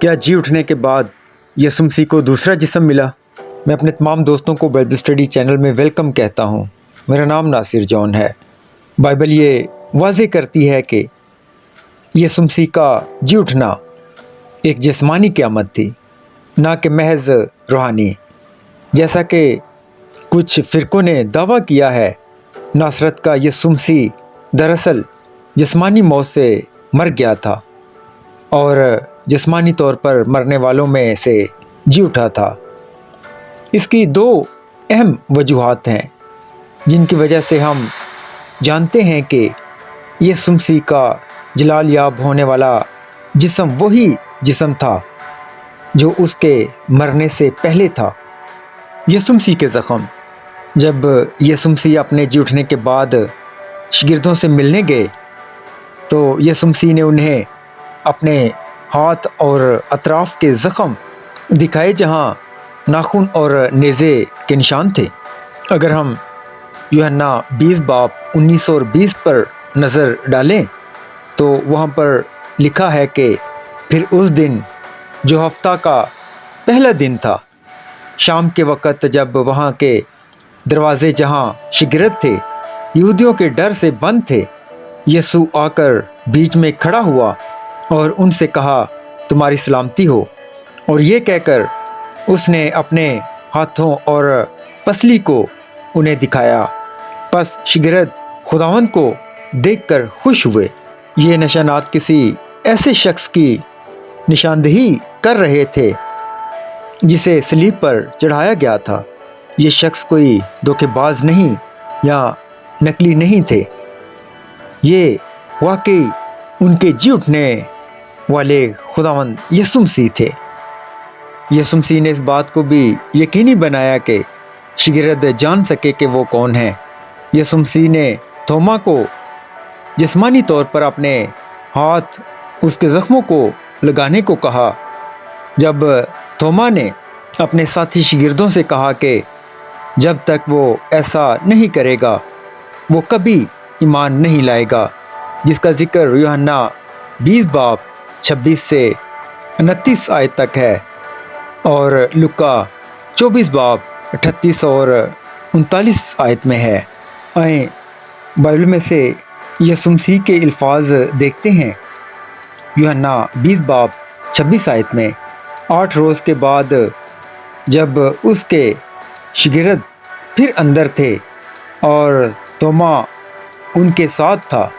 क्या जी उठने के बाद यसुम मसीह को दूसरा जिस्म मिला? मैं अपने तमाम दोस्तों को बाइबल स्टडी चैनल में वेलकम कहता हूँ। मेरा नाम नासिर जॉन है। बाइबल ये वाज़े करती है कि यसुम मसीह का जी उठना एक जिस्मानी क़यामत थी, ना कि महज रूहानी। जैसा कि कुछ फ़िरक़ों ने दावा किया है, नासरत का यसुम मसीह दरअसल जिस्मानी मौत से मर गया था और जिस्मानी तौर पर मरने वालों में से जी उठा था। इसकी दो अहम वजूहात हैं जिनकी वजह से हम जानते हैं कि यसुम मसीह का जलाल याब होने वाला जिस्म वही जिस्म था जो उसके मरने से पहले था। यसुम मसीह के ज़ख्म, जब यसुम मसीह अपने जी उठने के बाद शागिर्दों से मिलने गए तो यसुम मसीह ने उन्हें अपने हाथ और अतराफ़ के ज़ख्म दिखाए जहां नाखून और नेज़े के निशान थे। अगर हम यूहन्ना 20 बाब 19 और 20 पर नज़र डालें तो वहां पर लिखा है कि फिर उस दिन जो हफ्ता का पहला दिन था, शाम के वक़्त जब वहां के दरवाज़े जहां शागिर्द थे यहूदियों के डर से बंद थे, यीशु आकर बीच में खड़ा हुआ और उनसे कहा, तुम्हारी सलामती हो। और ये कहकर उसने अपने हाथों और पसली को उन्हें दिखाया। बस शागिर्द खुदावंद को देखकर खुश हुए। ये निशानात किसी ऐसे शख्स की निशानदेही कर रहे थे जिसे सलीब पर चढ़ाया गया था। ये शख्स कोई धोखेबाज नहीं या नकली नहीं थे। ये वाकई उनके जी उठने वाले खुदावंद यसुम मसीह थे। यसुम मसीह ने इस बात को भी यकीनी बनाया कि शागिर्द जान सके कि वो कौन है। यसुम मसीह ने थोमा को जिस्मानी तौर पर अपने हाथ उसके ज़ख्मों को लगाने को कहा। जब थोमा ने अपने साथी शागिर्दों से कहा कि जब तक वो ऐसा नहीं करेगा वो कभी ईमान नहीं लाएगा, जिसका जिक्र यूहन्ना 20 बाब 26 से 29 आयत तक है और लुका 24 बाब 38 और 39 आयत में है। आए बाइबल में से यसुम मसीह के अल्फाज देखते हैं। यूहन्ना 20 बाब 26 आयत में, 8 रोज़ के बाद जब उसके शागिर्द फिर अंदर थे और थोमा उनके साथ था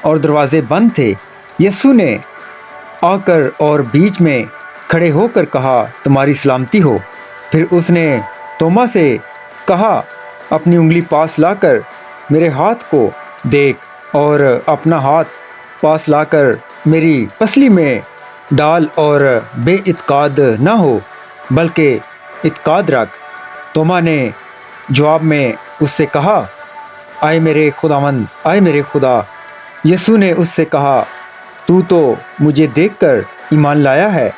और दरवाज़े बंद थे, यीशु ने आकर और बीच में खड़े होकर कहा, तुम्हारी सलामती हो। फिर उसने थोमा से कहा, अपनी उंगली पास लाकर मेरे हाथ को देख और अपना हाथ पास लाकर मेरी पसली में डाल और बेइत्काद ना हो बल्कि इत्काद रख। थोमा ने जवाब में उससे कहा, आए मेरे खुदावंद, आए मेरे खुदा। यीशु ने उससे कहा, तू तो मुझे देखकर ईमान लाया है।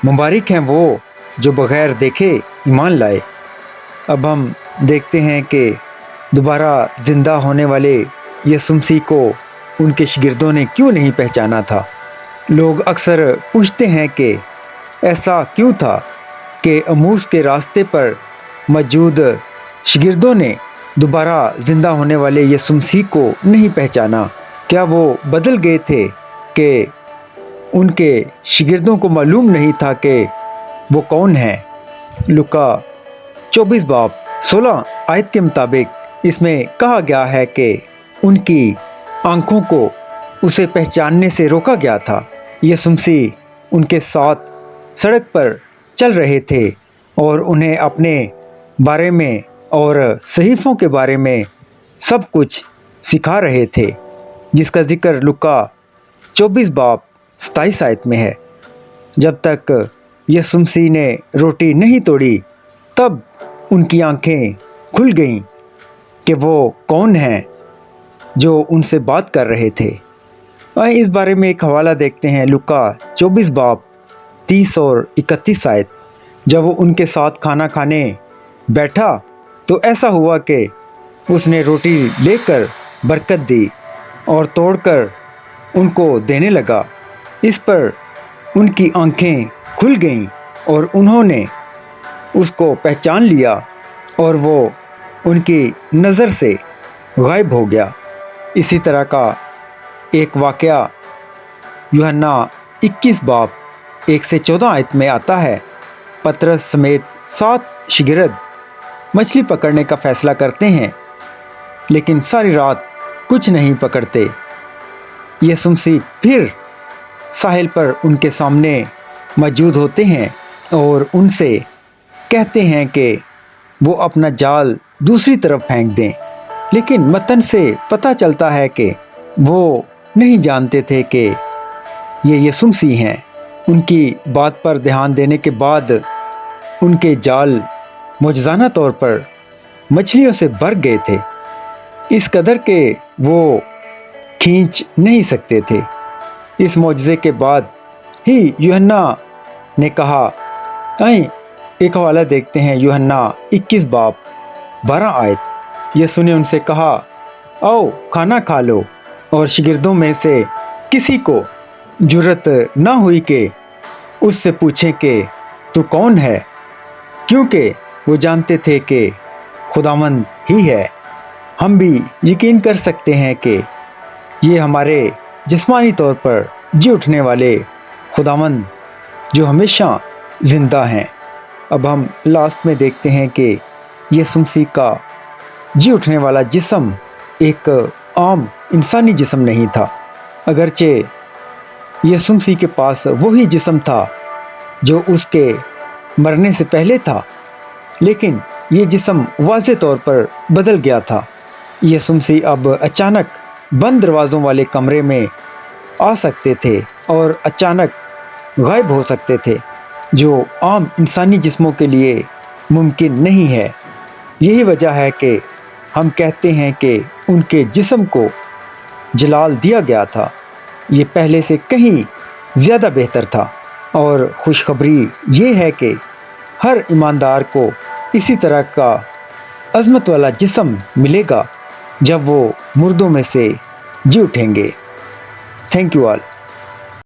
मुबारक हैं वो जो बग़ैर देखे ईमान लाए। अब हम देखते हैं कि दोबारा ज़िंदा होने वाले यसुम मसीह को उनके शागिर्दों ने क्यों नहीं पहचाना था। लोग अक्सर पूछते हैं कि ऐसा क्यों था कि अमूस के रास्ते पर मौजूद शागिर्दों ने दोबारा ज़िंदा होने वाले यसुम मसीह को नहीं पहचाना। क्या वो बदल गए थे कि उनके शागिर्दों को मालूम नहीं था कि वो कौन है। लुका 24 बाब 16 आयत के मुताबिक इसमें कहा गया है कि उनकी आँखों को उसे पहचानने से रोका गया था। यसुम मसीह उनके साथ सड़क पर चल रहे थे और उन्हें अपने बारे में और सहीफ़ों के बारे में सब कुछ सिखा रहे थे, जिसका जिक्र लुका 24 बाब 27 आयत में है। जब तक यसुम मसीह ने रोटी नहीं तोड़ी तब उनकी आंखें खुल गईं कि वो कौन हैं जो उनसे बात कर रहे थे। आइए इस बारे में एक हवाला देखते हैं। लुका 24 बाब 30 और 31 आयत। जब वो उनके साथ खाना खाने बैठा तो ऐसा हुआ कि उसने रोटी लेकर बरकत दी और तोड़कर उनको देने लगा। इस पर उनकी आंखें खुल गईं और उन्होंने उसको पहचान लिया और वो उनकी नज़र से गायब हो गया। इसी तरह का एक वाक़या यूहन्ना 21 बाब 1 से 14 आयत में आता है। पतरस समेत 7 शागिर्द मछली पकड़ने का फैसला करते हैं, लेकिन सारी रात कुछ नहीं पकड़ते। यीशु मसीह फिर साहिल पर उनके सामने मौजूद होते हैं और उनसे कहते हैं कि वो अपना जाल दूसरी तरफ फेंक दें, लेकिन मतन से पता चलता है कि वो नहीं जानते थे कि ये यीशु मसीह हैं। उनकी बात पर ध्यान देने के बाद उनके जाल मौजज़ाना तौर पर मछलियों से भर गए थे, इस कदर के वो खींच नहीं सकते थे। इस मौजज़े के बाद ही यूहन्ना ने कहा, आइए एक हवाला देखते हैं, यूहन्ना 21 बाब 12 आयत। यीशु ने उनसे कहा, आओ खाना खा लो। और शागिर्दों में से किसी को जुर्रत न हुई कि उससे पूछें कि तू कौन है, क्योंकि वो जानते थे कि खुदावंद ही है। हम भी यकीन कर सकते हैं कि ये हमारे जिस्मानी तौर पर जी उठने वाले खुदावंद जो हमेशा ज़िंदा हैं। अब हम लास्ट में देखते हैं कि यीशु मसीह का जी उठने वाला जिस्म एक आम इंसानी जिस्म नहीं था। अगरचे यीशु मसीह के पास वही जिस्म था जो उसके मरने से पहले था, लेकिन ये जिस्म वाज़े तौर पर बदल गया था। यीशु मसीह अब अचानक बंद दरवाज़ों वाले कमरे में आ सकते थे और अचानक गायब हो सकते थे, जो आम इंसानी जिस्मों के लिए मुमकिन नहीं है। यही वजह है कि हम कहते हैं कि उनके जिस्म को जलाल दिया गया था। ये पहले से कहीं ज़्यादा बेहतर था। और खुशखबरी ये है कि हर ईमानदार को इसी तरह का अज़मत वाला जिस्म मिलेगा जब वो मुर्दों में से जी उठेंगे। Thank you all.